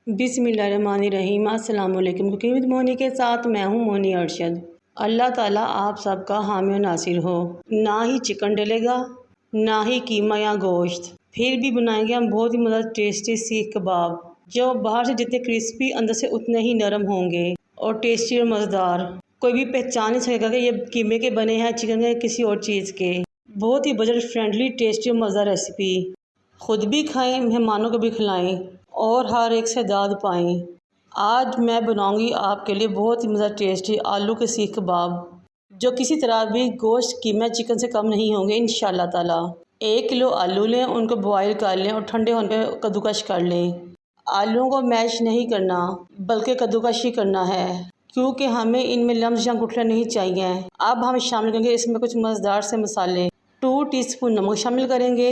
बिस्मिल्लाहिर्रहमानिर्रहीम। अस्सलाम वालेकुम। कुकिंग विद मोनी के साथ मैं हूँ मोनी अरशद। अल्लाह ताला आप सबका हामी और नासिर हो। ना ही चिकन डलेगा, ना ही कीमा या गोश्त, फिर भी बनाएंगे हम बहुत ही मज़ेदार टेस्टी सीख कबाब, जो बाहर से जितने क्रिस्पी अंदर से उतने ही नरम होंगे और टेस्टी और मज़ेदार। कोई भी पहचान नहीं सकेगा कि ये कीमे के बने हैं, चिकन के, किसी और चीज़ के। बहुत ही बजट फ्रेंडली, टेस्टी और मज़ेदार रेसिपी। खुद भी खाएं, मेहमानों को भी खिलाएं और हर एक से दाद पाएं। आज मैं बनाऊंगी आपके लिए बहुत ही मज़ेदार टेस्टी आलू के सीख कबाब, जो किसी तरह भी गोश्त, कीमा, चिकन से कम नहीं होंगे इंशाल्लाह ताला। 1 किलो आलू लें, उनको बॉयल कर लें और ठंडे होने पर कद्दूकश कर लें। आलूओं को मैश नहीं करना, बल्कि कद्दूकश ही करना है, क्योंकि हमें इनमें लम्स या गुठलियाँ नहीं चाहिए। अब हम शामिल करेंगे इसमें कुछ मज़ेदार से मसाले। 2 टीस्पून नमक शामिल करेंगे,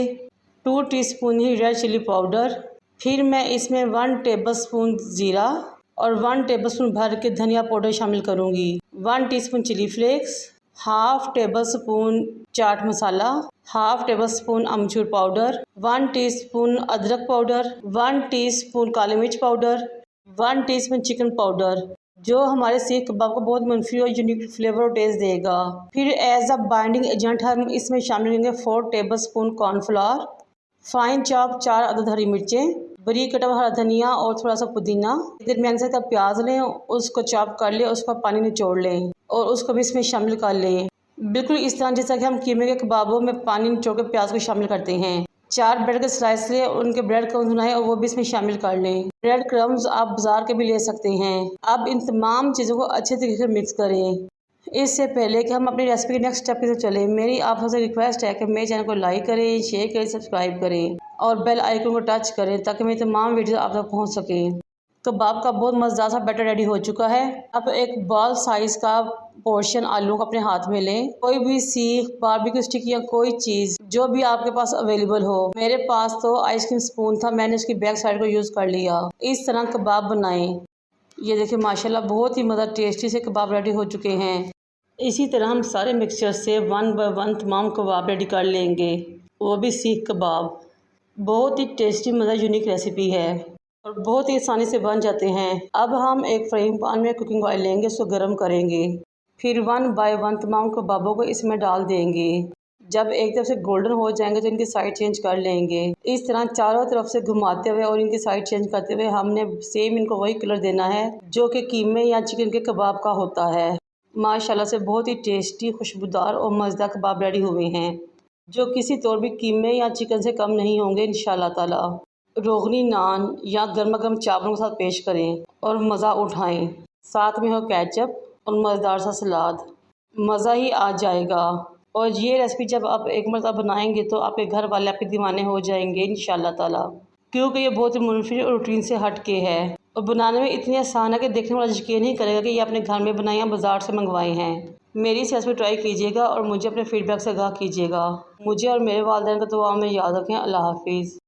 2 टीस्पून ही रेड चिली पाउडर, फिर मैं इसमें 1 टेबलस्पून ज़ीरा और 1 टेबलस्पून भर के धनिया पाउडर शामिल करूँगी, 1 teaspoon chilli flakes, half tablespoon chaat masala, half tablespoon अमचूर पाउडर, 1 टीस्पून अदरक पाउडर, 1 टीस्पून काली मिर्च पाउडर, 1 टीस्पून चिकन पाउडर, जो हमारे सीख कबाब को बहुत मुनफी और यूनिक फ्लेवर और टेस्ट देगा। फिर एज अ बाइंडिंग एजेंट हम इसमें शामिल करेंगे 4 टेबलस्पून कॉर्नफ्लावर, फाइन चॉप 4 अदद हरी मिर्चें, बरीक कटा हुआ हरा धनिया और थोड़ा सा पुदीना। दरमियाने से प्याज लें, उसको चॉप कर लें, उसका पानी निचोड़ लें और उसको भी इसमें शामिल कर लें, बिल्कुल इस तरह जैसा कि हम कीमे के कबाबों में पानी निचोड़ कर प्याज को शामिल करते हैं। 4 ब्रेड के स्लाइस लें, उनके ब्रेड क्रम्स बनाएं और वो भी इसमें शामिल कर लें। ब्रेड क्रम्स आप बाजार के भी ले सकते हैं। अब इन तमाम चीज़ों को अच्छे तरीके से मिक्स करें। इससे पहले कि हम अपनी रेसिपी के नेक्स्ट स्टेप की तरफ चलें, मेरी आप सबसे रिक्वेस्ट है कि मेरे चैनल को लाइक करें, शेयर करें, सब्सक्राइब करें और बेल आइकन को टच करें, ताकि मेरी तमाम वीडियो आप तक पहुंच सकें। कबाब का बहुत मज़ेदार सा बैटर रेडी हो चुका है। अब एक बॉल साइज़ का पोर्शन आलू को अपने हाथ में लें। कोई भी सीख, बारबेक्यू स्टिक या कोई चीज़ जो भी आपके पास अवेलेबल हो। मेरे पास तो आइसक्रीम स्पून था, मैंने उसकी बैक साइड को यूज़ कर लिया। इस तरह कबाब बनाएं। ये देखिए माशाल्लाह बहुत ही मज़ेदार टेस्टी से कबाब रेडी हो चुके हैं। इसी तरह हम सारे मिक्सचर से 1 बाय 1 तमाम कबाब रेडी कर लेंगे, वो भी सीख कबाब। बहुत ही टेस्टी मज़ेदार यूनिक रेसिपी है और बहुत ही आसानी से बन जाते हैं। अब हम एक फ्राइंग पैन में कुकिंग ऑयल लेंगे, उसको गर्म करेंगे, फिर 1 बाय 1 तमाम कबाबों को इसमें डाल देंगे। जब एक तरफ से गोल्डन हो जाएंगे तो इनकी साइड चेंज कर लेंगे। इस तरह चारों तरफ से घुमाते हुए और इनकी साइड चेंज करते हुए हमने सेम इनको वही कलर देना है जो कि कीमे या चिकन के कबाब का होता है। माशाल्लाह से बहुत ही टेस्टी, खुशबूदार और मज़ेदार कबाब रेडी हुए हैं, जो किसी तौर भी कीमे या चिकन से कम नहीं होंगे इंशाल्लाह ताला। रोगनी नान या गर्मा गर्म चावलों के साथ पेश करें और मज़ा उठाएं। साथ में हो केचप और मज़ेदार सा सलाद, मज़ा ही आ जाएगा। और ये रेसिपी जब आप एक मरतबा बनाएंगे तो आपके घर वाले आपके दीवाने हो जाएंगे इंशाल्लाह ताला, क्योंकि ये बहुत ही मुनफरिद और रूटीन से हट के है और बनाने में इतनी आसान है कि देखने वाला यकीन नहीं करेगा कि ये अपने घर में बनाए या बाजार से मंगवाए हैं। मेरी इस रेसिपी ट्राई कीजिएगा और मुझे अपने फीडबैक से आगाह कीजिएगा। मुझे और मेरे वालिदैन को दुआ में याद रखें। अल्लाह हाफिज़।